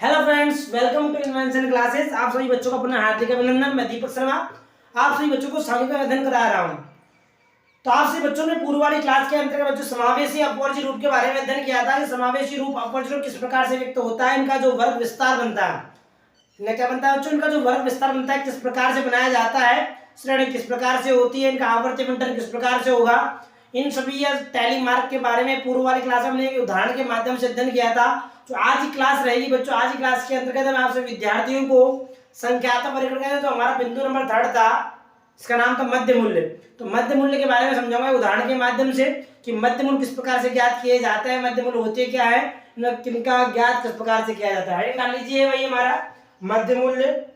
Hello friends, welcome to invention classes. आप सभी बच्चों का पुनः हार्दिक अभिनंदन। मैं दीपक शर्मा आप सभी बच्चों को सामयिक का अध्ययन करा रहा हूं। तो आप सभी बच्चों ने पूर्व वाली क्लास के अंतर्गत बच्चों समावेशी अपवर्ज्य रूप के बारे में अध्ययन किया था कि समावेशी रूप अपवर्ज्य रूप किस प्रकार से व्यक्त होता है, इनका जो वर्ग विस्तार बनता है, इनका क्या बनता है बच्चों, इनका जो वर्ग विस्तार बनता है किस प्रकार से बनाया जाता है, श्रेणी किस प्रकार से होती है, इनका आवर्त बंटन किस प्रकार से होगा, इन सभी या टैली मार्क के बारे में पूर्व वाली क्लास में हमने एक उदाहरण के माध्यम से अध्ययन किया था। जो आज की क्लास रहेगी बच्चों, आज की क्लास के अंतर्गत मैं आपसे विद्यार्थियों को संख्यात्मक वर्गीकरण कहते हैं। तो हमारा बिंदु नंबर 3 था, इसका नाम था मध्य मूल्य। तो मध्य मूल्य के बारे में समझाऊंगा उदाहरण के माध्यम से कि मध्य मूल्य किस प्रकार से ज्ञात किए जाते हैं, मध्य मूल्य होते क्या है, किनका ज्ञात किस प्रकार से किया जाता है। मान लीजिए वही हमारा मध्य मूल्य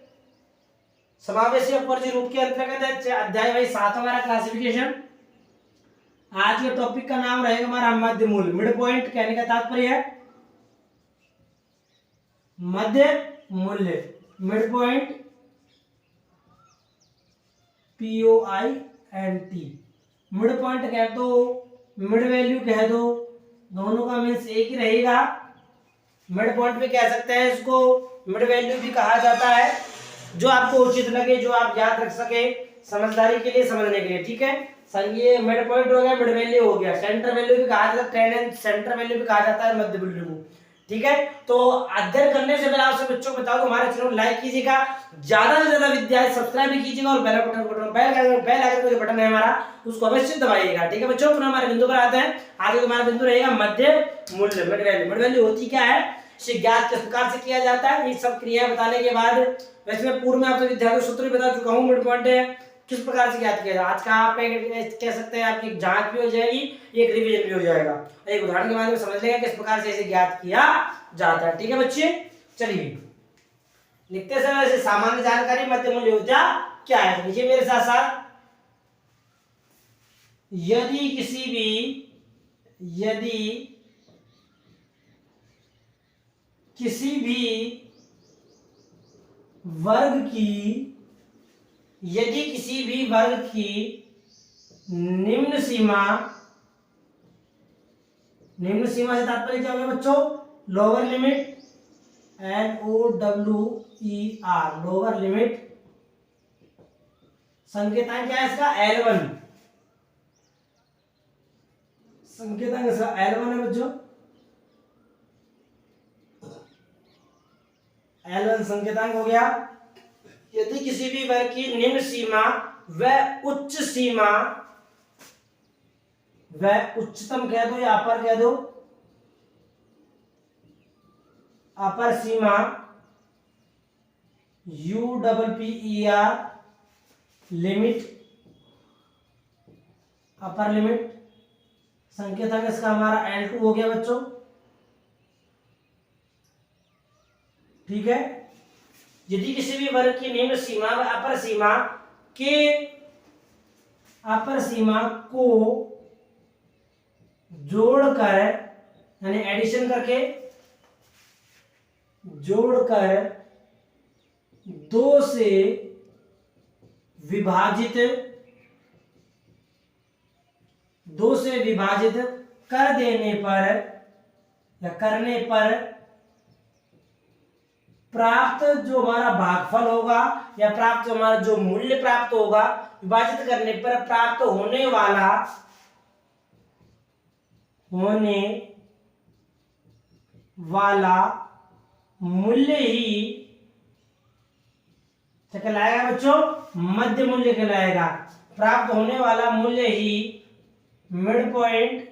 समावेशी अपवर्ज्य रूप के अंतर्गत है, अध्याय वही 7 हमारा क्लासिफिकेशन। आज के टॉपिक का नाम रहेगा हमारा मध्य मूल्य, मिड पॉइंट। कहने का तात्पर्य है मध्य मूल्य, mid point, POINT। Mid point कह दो, मिड वैल्यू कह दो, दोनों का मीन्स एक ही रहेगा। मिड पॉइंट भी कह सकते हैं इसको, मिड वैल्यू भी कहा जाता है, जो आपको उचित लगे, जो आप याद रख सके समझदारी के लिए, समझने के लिए। ठीक है, ये मिड पॉइंट हो गया, मिड वैल्यू हो गया, सेंटर वैल्यू भी कहा जाता है, सेंटर वैल्यू भी कहा जाता है मध्य वैल्यू को। ठीक है, तो अध्ययन करने से पहले आपसे बच्चों को बताओ तो हमारे चैनल को लाइक कीजिएगा, ज्यादा से ज्यादा विद्यार्थी सब्सक्राइब भी कीजिएगा और बेल आइकन का जो बटन है हमारा उसको अवश्य दबाइएगा। ठीक है बच्चों, पुनः हमारे बिंदु पर आते हैं। आगे हमारा बिंदु रहेगा मध्य मूल्य, मिड वैल्यू। मिड वैल्यू होती क्या है, इसे ज्ञात किस प्रकार से किया जाता है, ये सब क्रियाएं बताने के बाद, वैसे मैं पूर्व में आपसे विद्यार्थियों सूत्र भी बता चुका हूँ, मिड पॉइंट किस प्रकार से ज्ञात किया जाए। आज का आप कह सकते हैं आपकी जांच भी हो जाएगी, एक रिवीजन भी हो जाएगा, एक उदाहरण के माध्यम से समझ लेगा किस प्रकार से इसे ज्ञात किया जाता है। ठीक है बच्चे, चलिए लिखते समय ऐसे सामान्य जानकारी मध्य मूल्य होता क्या है। नीचे मेरे साथ साथ, यदि किसी भी वर्ग की निम्न सीमा से तात्पर्य क्या होगा बच्चों, lower limit, LOWER, lower limit, संकेतांक क्या है इसका, L1, संकेतांक इसका L1 है बच्चों, L1 संकेतांक हो गया। यदि किसी भी वर्ग की निम्न सीमा व उच्च सीमा, वह उच्चतम कह दो या अपर कह दो, अपर सीमा UPPER लिमिट, अपर लिमिट, संकेतक इसका हमारा L2 हो गया बच्चों। ठीक है, यदि किसी भी वर्ग की निम्न सीमा व अपर सीमा को जोड़कर, यानी एडिशन करके जोड़कर 2 से विभाजित कर देने पर या करने पर प्राप्त जो हमारा भागफल होगा या प्राप्त जो हमारा जो मूल्य प्राप्त होगा, विभाजित करने पर प्राप्त होने वाला मूल्य ही क्या कहलाएगा बच्चों, मध्य मूल्य कहलाएगा। प्राप्त होने वाला मूल्य ही मिड पॉइंट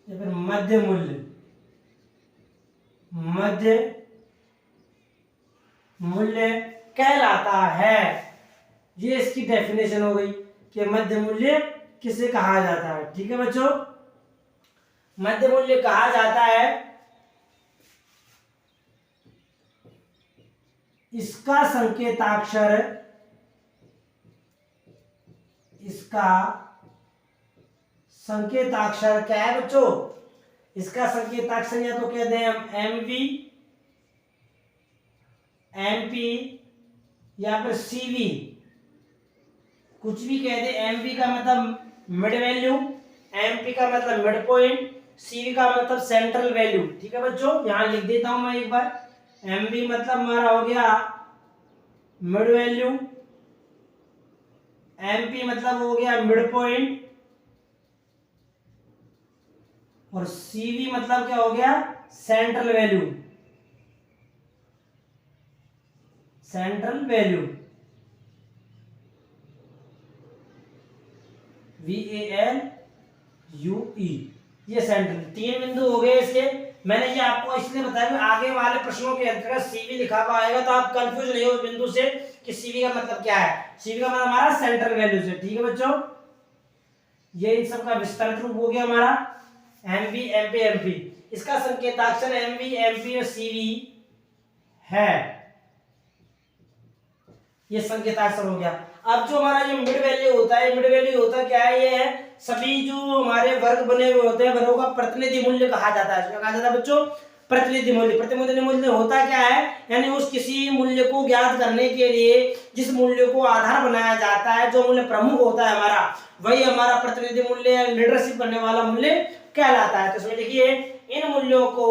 या फिर मध्य मूल्य कहलाता है। ये इसकी डेफिनेशन हो गई कि मध्य मूल्य किसे कहा जाता है। ठीक है बच्चों, मध्य मूल्य कहा जाता है इसका संकेताक्षर क्या है बच्चों, इसका संकेताक्षर या तो कहते हैं हम MV, MP या फिर CV, कुछ भी कह दे। MV का मतलब मिड वैल्यू, MP का मतलब मिड पॉइंट, CV का मतलब सेंट्रल वैल्यू। ठीक है बच्चों, यहाँ लिख देता हूं मैं एक बार। MB मतलब हमारा हो गया मिड वैल्यू, MP मतलब हो गया मिड पॉइंट, और CV मतलब क्या हो गया central value, central value VALUE। ये सेंट्रल, 3 बिंदु हो गए इसके। मैंने ये आपको इसलिए बताया कि आगे वाले प्रश्नों के अंतर्गत CV लिखा हुआ आएगा तो आप कंफ्यूज नहीं हो उस बिंदु से कि CV का मतलब क्या है। CV का मतलब हमारा सेंट्रल वैल्यू से। ठीक है बच्चों, ये इन सब का विस्तारित रूप हो गया हमारा MB MP MP। इसका संकेताक्षर MB MP और CV है, ये संकेताक्षर हो गया। अब जो हमारा जो मिड वैल्यू होता है, मिड वैल्यू होता क्या है, ये है सभी जो हमारे वर्ग बने हुए होते हैं वर्गों का प्रतिनिधि मूल्य कहा जाता है। क्या कहा जाता है बच्चों? प्रतिनिधि मूल्य। प्रतिनिधि मूल्य होता क्या है, यानी उस किसी मूल्य को ज्ञात करने के लिए जिस मूल्य को आधार बनाया जाता है, जो मूल्य प्रमुख होता है हमारा, वही हमारा प्रतिनिधि मूल्य या लीडरशिप करने वाला मूल्य कहलाता है। तो इसमें देखिए इन मूल्यों को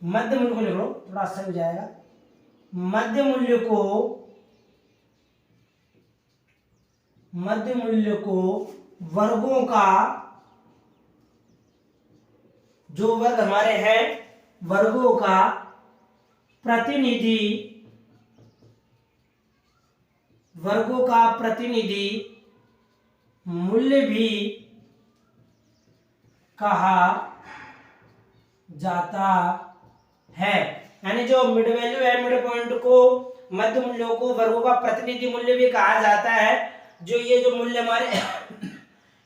मध्य मूल्य को लिख लो, थोड़ा आसान हो जाएगा। मध्य मूल्य को वर्गों का, जो वर्ग हमारे हैं वर्गों का प्रतिनिधि मूल्य भी कहा जाता है। यानी जो मिड वैल्यू है, मिड पॉइंट को, मध्य मूल्यों को वर्गों का प्रतिनिधि मूल्य भी कहा जाता है। जो ये जो मूल्य हमारे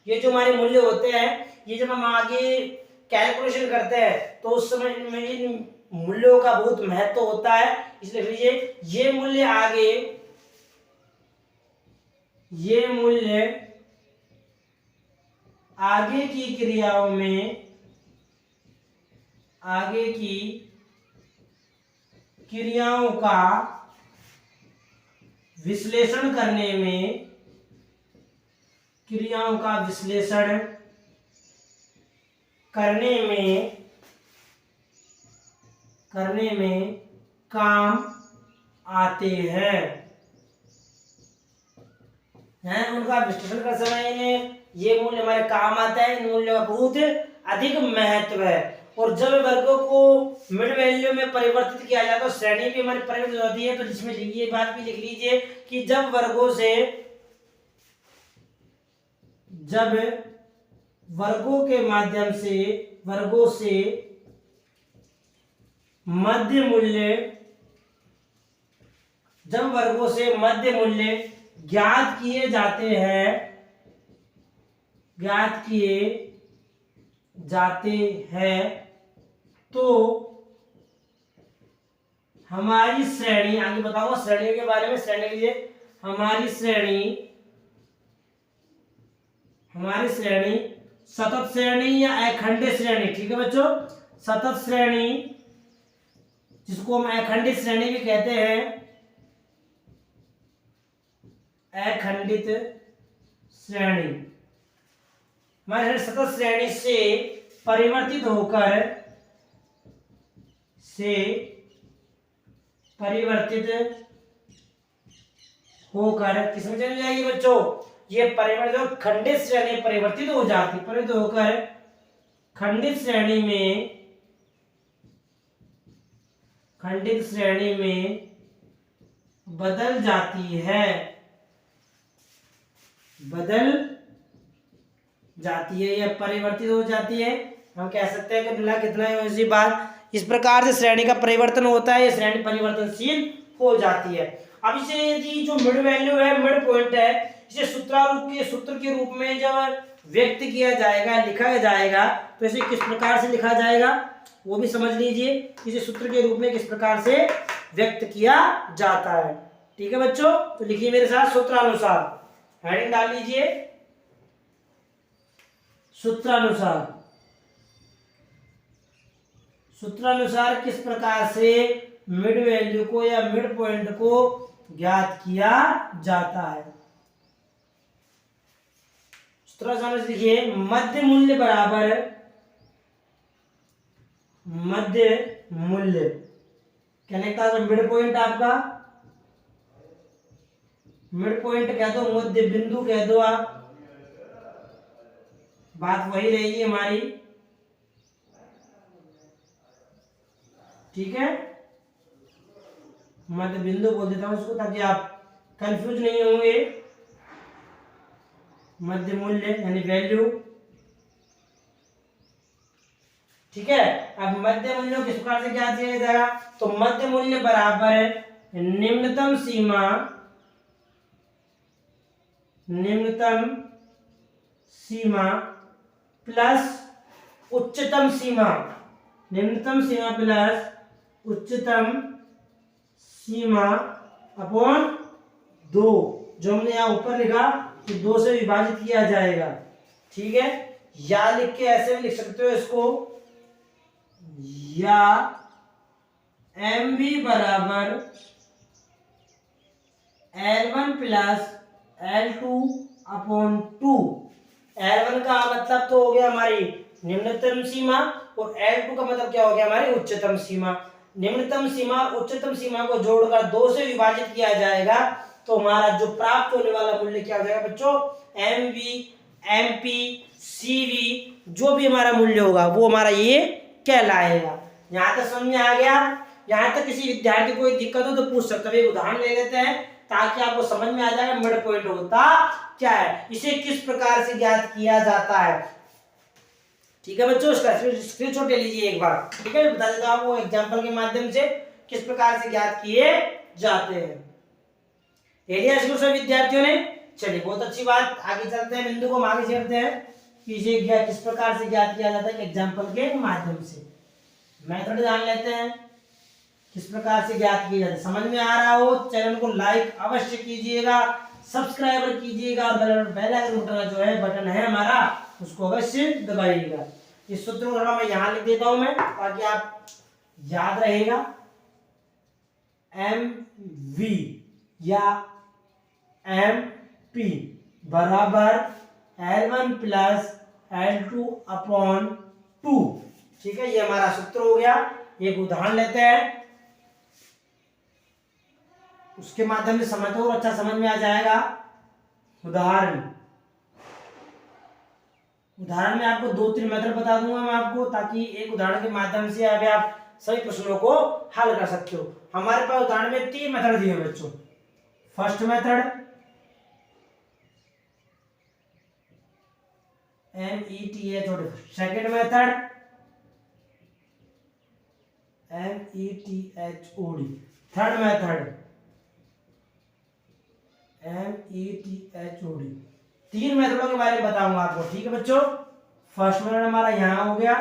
ये जो हमारे मूल्य होते हैं, ये जब हम आगे कैलकुलेशन करते हैं तो उस समय इन मूल्यों का बहुत महत्व होता है। इसलिए ये मूल्य आगे की क्रियाओं में, आगे की क्रियाओं का विश्लेषण करने में, क्रियाओं का विश्लेषण करने में काम आते हैं। उनका विश्लेषण कर समय इन्हें ये मूल्य हमारे काम आता है। इन मूल्यों का बहुत अधिक महत्व है। और जब वर्गों को मिड वैल्यू में परिवर्तित किया जाता है तो श्रेणी भी हमारी परिवर्तित होती है। तो जिसमें ये बात भी लिख लीजिए कि जब वर्गों के माध्यम से, वर्गों से मध्य मूल्य ज्ञात किए जाते हैं तो हमारी श्रेणी, आगे बताऊंगा श्रेणियों के बारे में। श्रेणी लीजिए, हमारी श्रेणी सतत श्रेणी या अखंडित श्रेणी। ठीक है बच्चों, सतत श्रेणी जिसको हम अखंडित श्रेणी भी कहते हैं, अखंडित श्रेणी, हमारे सतत श्रेणी से परिवर्तित होकर किसमें चली जाएगी बच्चों? ये परिवर्तित खंडित श्रेणी परिवर्तित हो जाती, परिवर्तित होकर खंडित श्रेणी में बदल जाती है, या परिवर्तित हो जाती है। हम कह सकते हैं कि बिना कितना ही इसी बात, इस प्रकार से श्रेणी का परिवर्तन होता है, ये श्रेणी परिवर्तनशील हो जाती है। अब इसे यदि जो मिड वैल्यू है, मिड पॉइंट है, इसे सूत्र के रूप में जब व्यक्त किया जाएगा, लिखा जाएगा, तो इसे किस प्रकार से लिखा जाएगा वो भी समझ लीजिए। इसे सूत्र के रूप में किस प्रकार से व्यक्त किया जाता है। ठीक है बच्चों, तो लिखिए मेरे साथ, सूत्रानुसार, हेडिंग डाल लीजिए, सूत्रानुसार किस प्रकार से मिड वैल्यू को या मिड पॉइंट को ज्ञात किया जाता है। सूत्र समझ लिखिए, मध्य मूल्य बराबर मध्य मूल्य, कहने का मिड पॉइंट, आपका मिड पॉइंट कह दो, मध्य बिंदु कह दो, आप बात वही रहेगी हमारी, ठीक है। मध्य बिंदु बोल देता हूं उसको ताकि आप कंफ्यूज नहीं होंगे। मध्य मूल्य यानी वैल्यू, ठीक है। अब मध्य मूल्य किस प्रकार से ज्ञात किया जाएगा, तो मध्य मूल्य बराबर निम्नतम सीमा, निम्नतम सीमा प्लस उच्चतम सीमा, निम्नतम सीमा प्लस उच्चतम सीमा अपॉन 2, जो हमने यहाँ ऊपर लिखा कि 2 से विभाजित किया जाएगा, ठीक है। या लिख के ऐसे भी लिख सकते हो इसको, या mv बराबर L1 plus L2 upon 2। L1 का मतलब तो हो गया हमारी निम्नतम सीमा और L2 का मतलब क्या हो गया, हमारी उच्चतम सीमा। निम्नतम सीमा और उच्चतम सीमा को जोड़कर 2 से विभाजित किया जाएगा, तो हमारा जो प्राप्त होने वाला मूल्य क्या हो जाएगा बच्चों, mv, mp, cv, जो भी हमारा मूल्य होगा वो हमारा ये कहलाएगा। यहाँ तक समझ में आ गया। यहाँ तक किसी विद्यार्थी को कोई दिक्कत हो तो पूछ सकते हैं, उदाहरण ले लेते हैं ताकि आपको समझ में आ जाएगा मिड पॉइंट होता क्या है, इसे किस प्रकार से ज्ञात किया जाता है, ठीक है बच्चों। इसका स्क्रीनशॉट ले लीजिए एक बार, ठीक है। बता देता हूं आपको एग्जांपल के माध्यम से किस प्रकार से ज्ञात किए जाते हैं। एरिया स्कूल से विद्यार्थियों ने, चलिए बहुत अच्छी बात, आगे चलते हैं, बिंदु को हम आगे चलते हैं कि इसे किस प्रकार से ज्ञात किया जाता है एग्जांपल के माध्यम से। मेथड जान लेते हैं किस प्रकार से ज्ञात किया जाता है। समझ में आ रहा हो चैनल को लाइक अवश्य कीजिएगा, सब्सक्राइबर कीजिएगा और बेल आइकन का जो है बटन है हमारा उसको अवश्य दबाइएगा। इस सूत्र को मैं यहाँ लिख देता हूं मैं ताकि आप याद रहेगा, mv या mp बराबर L1 प्लस L2 अपॉन 2, ठीक है। ये हमारा सूत्र हो गया। एक उदाहरण लेते हैं, उसके माध्यम से समझते हो अच्छा समझ में आ जाएगा। उदाहरण में आपको 2-3 मेथड बता दूंगा मैं आपको, ताकि एक उदाहरण के माध्यम से अभी आप सभी प्रश्नों को हल कर सकते हो। हमारे पास उदाहरण में 3 मेथड दिए बच्चों। First method METHOD, second method METHOD, third method METHOD। 3 मेथडों के बारे में बताऊंगा आपको, ठीक है बच्चों। फर्स्ट मेथड हमारा यहाँ हो गया,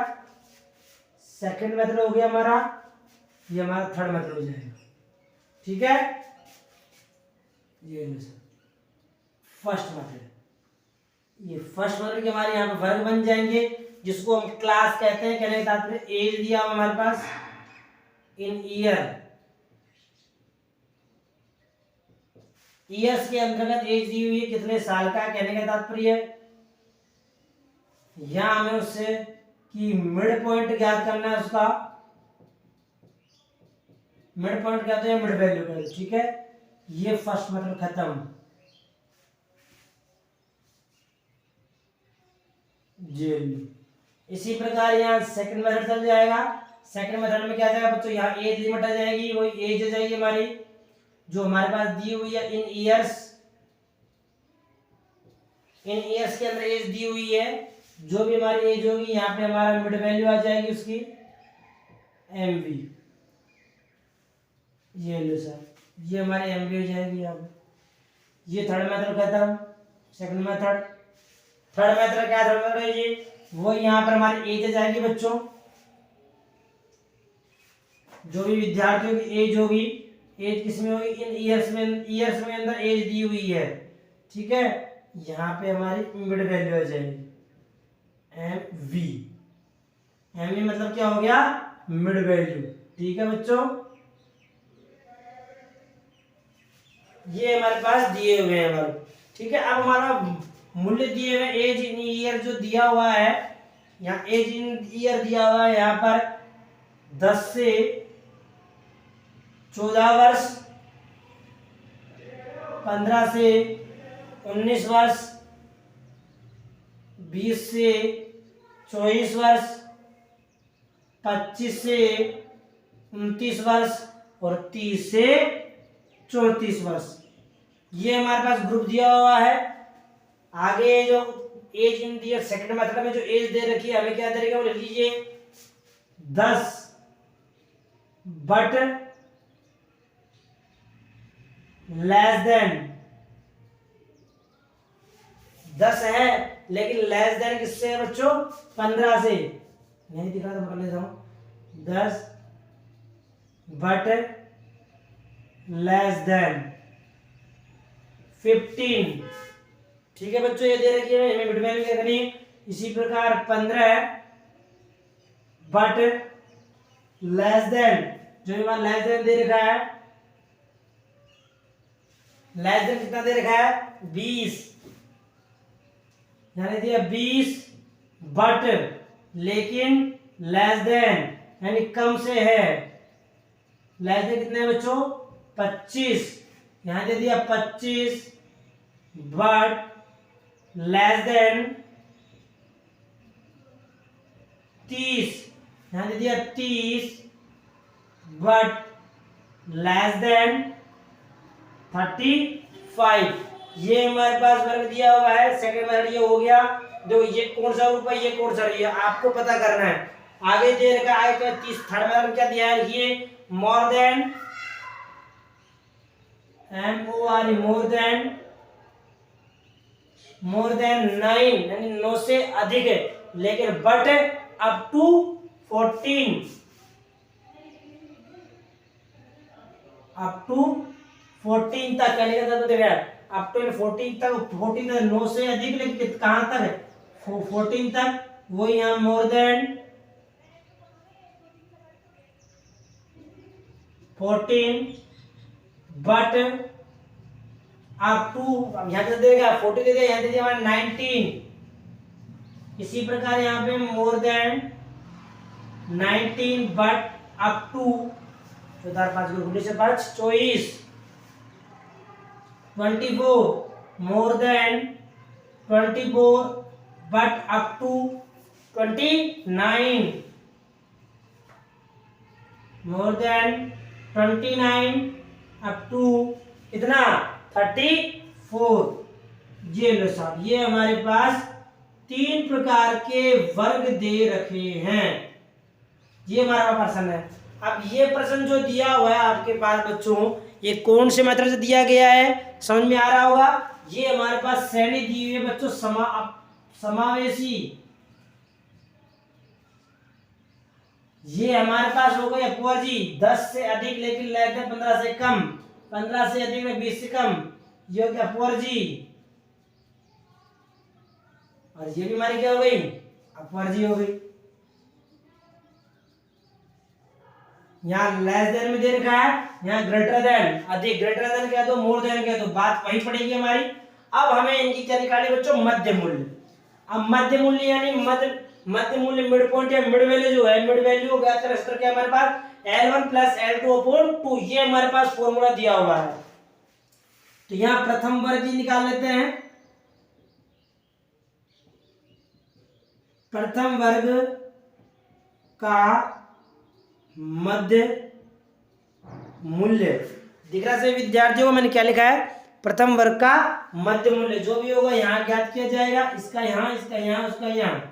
सेकंड मेथड हो गया हमारा, ये हमारा थर्ड मेथड हो जाएगा, ठीक है। ये फर्स्ट मेथड, ये फर्स्ट मेथड के हमारे यहाँ पे वर्ग बन जाएंगे, जिसको हम क्लास कहते हैं। कहने का तात्पर्य एज दिया हमारे पास इन ईयर्स के अंतर्गत एज दी हुई है, कितने साल का, कहने का तात्पर्य यहां हमें उससे कि मिड पॉइंट ज्ञात करना है, उसका मिड पॉइंट कहते हैं, मिड वैल्यू कहते हैं, ठीक है। ये फर्स्ट मेथड खत्म जी। इसी प्रकार यहाँ सेकंड मेथड चल जाएगा। सेकंड मेथड में क्या जाएगा बच्चों, यहाँ एज लिमिट आ जाएगी, वही एज हो जाएगी हमारी जो हमारे पास दी हुई है इन ईयर्स के अंदर एज दी हुई है। जो भी हमारी एज होगी यहाँ पे हमारा मिड वैल्यू आ जाएगी उसकी mv। ये लो सर, ये हमारी mv हो जाएगी। अब ये थर्ड मेथड खत्म। सेकंड मेथड, थर्ड मेथड क्या, थर्ड मेथड है ये, वो यहाँ पर हमारी एज आ जाएगी बच्चों। जो भी विद्यार्थियों की एज होगी, एज किसमें होगी, इन ईयर्स में अंदर एज दी हुई है, ठीक है। यहाँ पे हमारी मिड वैल्यू आ जाएगी mv। mv मतलब क्या हो गया, मिड वैल्यू, ठीक है बच्चों। ये हमारे पास दिए हुए हैं हमारे, ठीक है। अब हमारा मूल्य दिए हुए एज इन ईयर जो दिया हुआ है, यहाँ एज इन ईयर दिया हुआ है यहाँ पर 10 से 14 वर्ष, 15 से 19 वर्ष, 20 से 24 वर्ष, 25 से 29 वर्ष और 30 से 34 वर्ष। ये हमारे पास ग्रुप दिया हुआ है। आगे जो age in the year second method में जो एज दे रखी है, हमें क्या दे रखी है वो लिख लीजिए 10 बट लेस देन 10 है, लेकिन लेस देन किससे है बच्चों? 15 से। नहीं दिख रहा तो पढ़ लेता हूं, 10 बट लेस देन 15। ठीक है बच्चों, ये दे रखी है, हमें मिड वैल्यू क्या करनी है। इसी प्रकार 15 बट लेस देन, जो हमारा लेस देन दे रखा है, लेस देन कितना दे रखा है? 20। यानी दिया 20 बट लेकिन लेस देन यानी कम से है। लेस देन कितने है बच्चों? 25। यहां दे दिया 25 बट लेस देन 30। यहां दे दिया 30 बट लेस देन 35। ये हमारे पास वर्ग दिया हुआ है। सेकंड वर्ग ये हो गया। जो ये कौन सा रूप है, ये कौन सा है, आपको पता करना है। आगे दे रखा है तो 30 थर्ड वर्ग क्या दिया है, ये more than, MORE more than 9 यानी 9 से अधिक है, लेकिन but up to 14, up to 14 तक क्या लिखा था देखा, अप टू 14 तक, 14 तक 9 से अधिक, लेकिन कहां तक है? 14 तक। वो यहाँ more than 14 but up to, यहाँ से देगा 40 दे दिया, यहाँ दे दिया हमारा 19। इसी प्रकार यहाँ पे more than 19 but up to 5 24 more than 24 but up to 29 more than 29 up to कितना? 34। ये लो साहब, ये हमारे पास 3 प्रकार के वर्ग दे रखे हैं। ये हमारा प्रश्न है। अब ये प्रश्न जो दिया हुआ है आपके पास बच्चों, ये कौन से मेथड से दिया गया है, समझ में आ रहा होगा। ये हमारे पास श्रेणी दी हुई है बच्चों, समावेशी। ये हमारे पास हो गया अपवर्जी, 10 से अधिक लेकिन लेस देन 15 से कम, 15 से अधिक में 20 से कम, ये हो गया अपवर्जी। और ये भी हमारी क्या हो गई? अपवर्जी हो गई। यहाँ लेस देन में दे रखा है, यहाँ ग्रेटर देन, अधिक, ग्रेटर देन क्या दो, मोर देन क्या दो, बात वही पड़ेगी हमारी। अब हमें इनकी क्या निकालनी बच्चों? मध्य मूल्य। अब मध्य मूल्य यानी मध्य मूल्य, मिड पॉइंट या मिड वैल्यू जो है, मिड वैल्यू हो गया तरह क्या हमारे पास? L1 plus L2 upon 2। ये हमारे पास फॉर्मूला दिया हुआ है। तो यहाँ प्रथम वर्ग ही निकाल लेते हैं। प्रथम वर्ग का मध्य मूल्य दिख रहा है विद्यार्थियों को, मैंने क्या लिखा है? प्रथम वर्ग का मध्य मूल्य जो भी होगा यहाँ ज्ञात किया जाएगा, इसका यहाँ, इसका यहाँ, उसका यहाँ।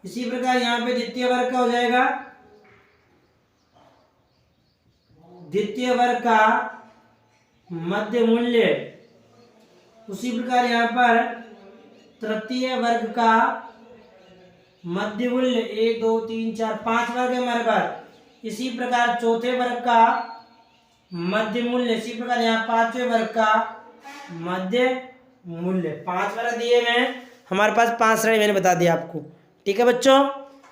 इसी प्रकार यहाँ पे द्वितीय वर्ग का हो जाएगा, द्वितीय वर्ग का मध्य मूल्य। उसी प्रकार यहाँ पर तृतीय वर्ग का मध्य मूल्य, 1 2 3 4 5 वर्ग है हमारे पास। इसी प्रकार चौथे वर्ग का मध्य मूल्य, इसी प्रकार यहाँ पांचवें वर्ग का मध्य मूल्य। 5 वर्ग दिए हुए हैं हमारे पास, 5 श्रेणी मैंने बता दिया आपको। ठीक है बच्चों,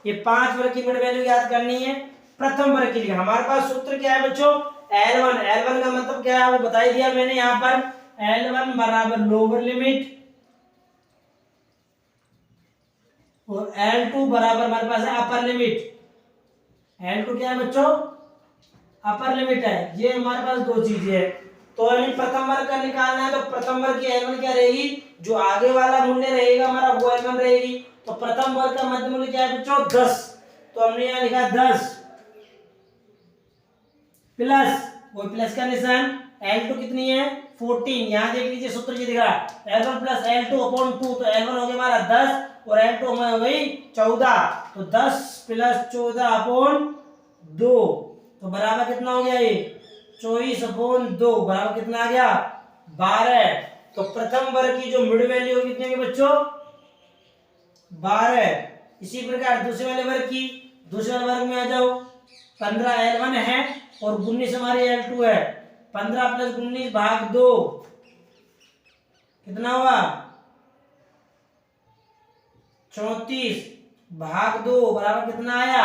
ये 5 वर्ग की मिड वैल्यू याद करनी है। प्रथम वर्ग के लिए हमारे पास सूत्र क्या है बच्चों? L1 का मतलब क्या है वो बता ही दिया मैंने। यहाँ पर L1 बराबर लोअर लिमिट और L2 बराबर हमारे पास है अपर लिमिट। L2 क्या है बच्चों? अपर लिमिट है। ये हमारे पास दो चीजें है। तो यानी प्रथम वर्ग का निकालना है, तो प्रथम वर्ग की L1 क्या रहेगी? जो आगे वाला मूल्य रहेगा हमारा वो L1 रहेगी। तो प्रथम वर्ग का मध्य मूल्य क्या है बच्चों? 10। तो हमने यहाँ लिखा 10 प्लस, और प्लस का निशान, L2 कितनी है? 14। यहाँ देख लीजिए सूत्र जी दिख रहा है, L1 प्लस L2 अपॉन 2। तो L1 हो गया हमारा 10 और L2 हमारा हो गई 14। तो 10 प्लस 14 अपॉन 2, तो बराबर कितना हो गया? ये 24 अपॉन 2 बराबर कितना आ गया? 12। तो प्रथम वर्ग की जो मिड वैल्यू कितनी होगी बच्चों? 12। इसी प्रकार दूसरे वाले वर्ग की, दूसरे वाले वर्ग में आ जाओ। 15 L1 है और 19 हमारी L2 है। 15 प्लस 19 भाग 2 कितना हुआ? 34 भाग 2 बराबर कितना आया?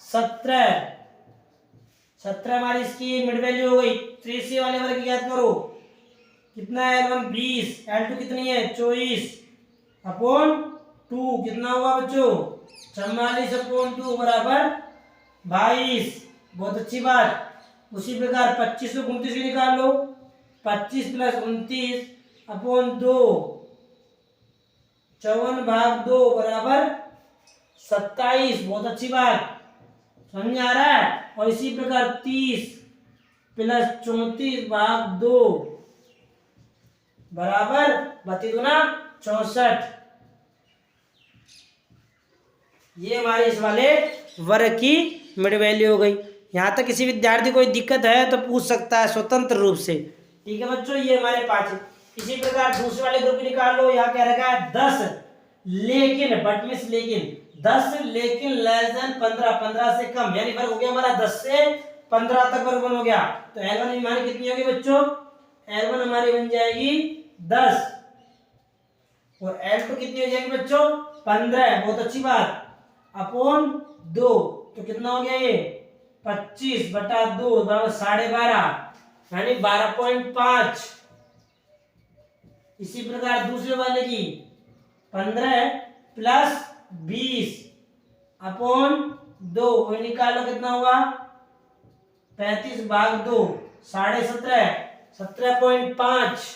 17। 17 हमारी इसकी मिड वैल्यू हो गई। तीसरे वाले वर्ग की याद करो, कितना है? L1 20, L2 कितनी है? 24 अपॉन 2 कितना हुआ बच्चों? 44 अपॉन 2 बराबर 22। बहुत अच्छी बात। उसी प्रकार 25 को 29 भी निकाल लो। 25 प्लस 29 अपॉन 2, 54 भाग 2 बराबर 27। बहुत अच्छी बात, समझ में आ रहा है? और इसी प्रकार 30 प्लस 34 भाग 2 बराबर 32 गुना 64। ये हमारे इस वाले वर्ग की मिड वैल्यू हो गई। यहाँ तक किसी विद्यार्थी को कोई दिक्कत है तो पूछ सकता है स्वतंत्र रूप से। ठीक है बच्चों, ये हमारे 5। इसी प्रकार दूसरे वाले ग्रुप की निकाल लो। यहाँ क्या रखा है? 10 लेकिन, बट मीन्स लेकिन, 10 लेकिन लेस देन 15, 15 से कम, यानी वर्ग हो गया हमारा 10 से 15 तक वर्ग बन हो गया। तो L1 हमारी कितनी होगी बच्चों? L1 हमारी बन जाएगी 10 और L2 कितनी हो जाएगी बच्चों? 15। बहुत अच्छी बात। अपॉन 2 तो कितना हो गया? ये 25 बटा 2 बराबर 12.5, यानी 12.5। इसी प्रकार दूसरे वाले की 15 प्लस 20 अपॉन 2 वही निकालो, कितना हुआ? 35 भाग 2 17.5, 17.5।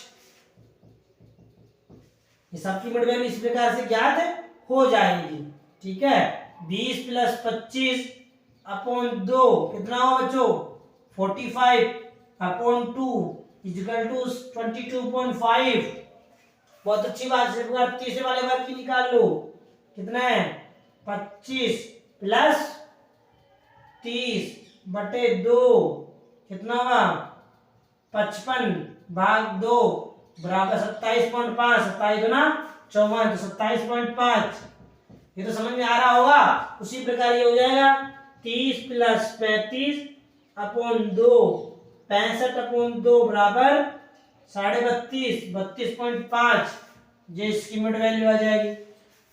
ये सबकी मिड वैल्यू इस प्रकार से ज्ञात हो जाएगी। ठीक है, 20 प्लस 25 अपॉन 2 कितना हुआ बच्चों? 45 अपॉन 2 इक्वल टू 22.5। बहुत अच्छी बात। इसी प्रकार तीसरे वाले वर्ग की निकाल लो, कितना है? 25 प्लस 30 बटे 2 कितना हुआ? 55 भाग 2 बराबर 27.5। 27 गुना 54 तो 27.5। ये तो समझ में आ रहा होगा। उसी प्रकार ये हो जाएगा 30 प्लस 35 अपॉन 2, 65 अपॉन 2 बराबर 32.5, 32.5। ये इसकी मिड वैल्यू आ जाएगी।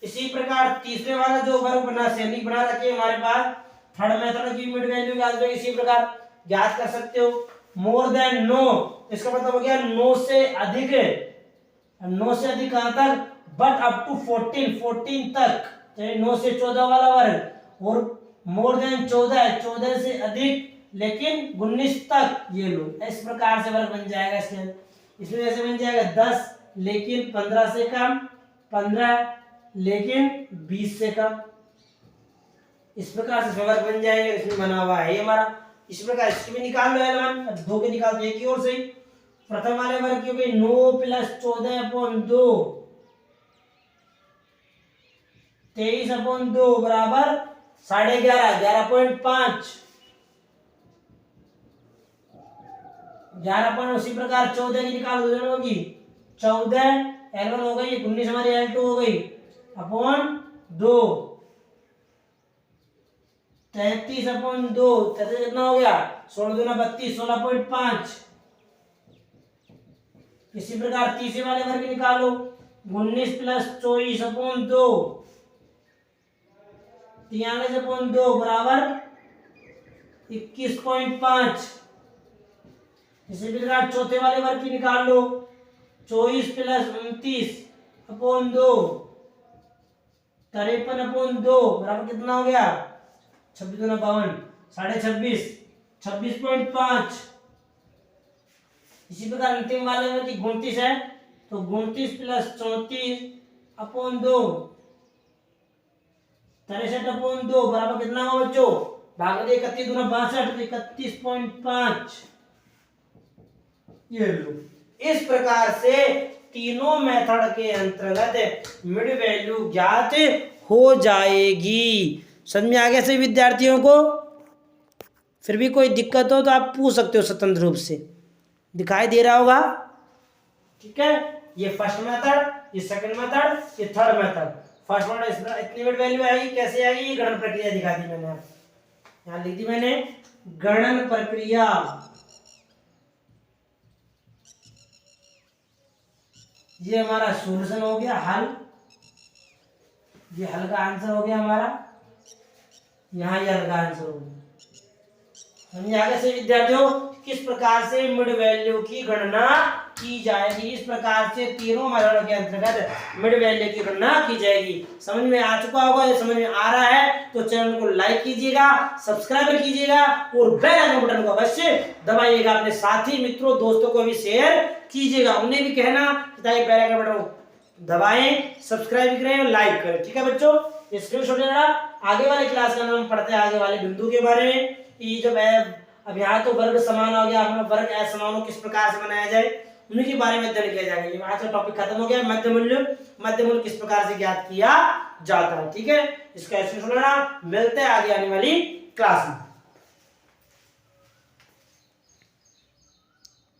इसी प्रकार तीसरे वाला जो वर्ग बना सैनिक बना रखे हमारे पास, थर्ड मेथड की मिड वैल्यू ज्ञात करेंगे। इसी प्रकार ज्ञात कर सकते हो। मोर देन 9, इसका मतलब हो गया 9 से अधिक। 9 से अधिक कहां तक? बट अप टू 14 तक, चाहे 9 से 14 वाला वर्ग। और मोर देन 14 से अधिक लेकिन 19 तक, ये लो। इस प्रकार से वर्ग बन जाएगा। इसमें ऐसे बन जाएगा 10 लेकिन 15 से कम, 15 लेकिन 20 से कम। इस प्रकार से वर्ग बन जाएगा। इसमें बना हुआ है ये हमारा। इस प्रकार इसकी भी निकाल लो L1। अब 2 के निकाल दो एक ही ओर से। प्रथम वाले वर्ग की हो गई 9 प्लस 14 अपॉन 2, 23 अपॉन 2 बराबर 11.5, 11.5। 11 उसी प्रकार 14 की निकाल दो दोनों की। 14 L1 हो गई, 19 हमारी L2 हो गई अपॉन 2, 33 अपॉन 2, 33 कितना हो गया? 16 दूना 32, 16.5। इसी प्रकार तीसरे वाले वर्ग निकालो। 19 प्लस 24 अपॉन 2, 43 अपॉन 2 बराबर 21.5। इसी प्रकार चौथे वाले वर्ग की निकाल लो। 24 प्लस 29 अपॉन 2, 53/2 बराबर कितना हो गया? 26 दूना 52, 26.5, 26.5। इसी प्रकार अंतिम वाले में कि 29 है तो 29 प्लस 34/2, 63/2 बराबर कितना होगा बच्चों? भाग दे 31 दूना 62, 31.5। ये लो, इस प्रकार से तीनों मेथड के अंतर्गत मिड वैल्यू ज्ञात हो जाएगी। समझ में आ गया सभी विद्यार्थियों को? फिर भी कोई दिक्कत हो तो आप पूछ सकते हो स्वतंत्र रूप से। दिखाई दे रहा होगा? ठीक है, ये फर्स्ट मेथड, ये सेकंड मेथड, ये थर्ड मेथड। फर्स्ट मेथड इतनी मिड वैल्यू आएगी, कैसे आएगी? ये गणन प्रक्रिया दिखा दी मैंने, यहाँ लिख दी मैंने गणन प्रक्रिया। ये हमारा सॉल्यूशन हो गया, हल। ये हल का आंसर हो गया हमारा, यहाँ ये हल का आंसर हो गया। समझ आगे से विद्यार्थियों किस प्रकार से मिड वैल्यू की गणना की जाएगी? इस प्रकार से तीनों मेथड के अंतर्गत मिड वैल्यू की गणना की जाएगी। समझ में आ चुका होगा? ये समझ में आ रहा है तो चैनल को लाइक कीजिएगा, सब्सक्राइब कीजिएगा और बेल आइकन बटन को अवश्य दबाइएगा। अपने साथी मित्रों दोस्तों को भी शेयर कीजिएगा, उन्हें भी कहना कि बेल आइकन बटन दबाएं, सब्सक्राइब करें और लाइक करें। ठीक है बच्चों, ये स्क्रीनशॉट लेना। आगे वाले क्लास का नाम पढ़ते हैं आगे वाले बिंदु के बारे में कि जब अब यहाँ तो वर्ग समान हो गया, अपना वर्ग असमान किस प्रकार से बनाया जाए उन्हीं के बारे में अध्ययन किया जाएगा। आज का टॉपिक खत्म हो गया। मध्य मूल्य किस प्रकार से ज्ञात किया जाता है। ठीक है, इसका स्क्रीनशॉट लेना। मिलते हैं आगे आने वाली क्लास में।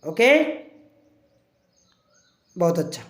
ओके, बहुत अच्छा।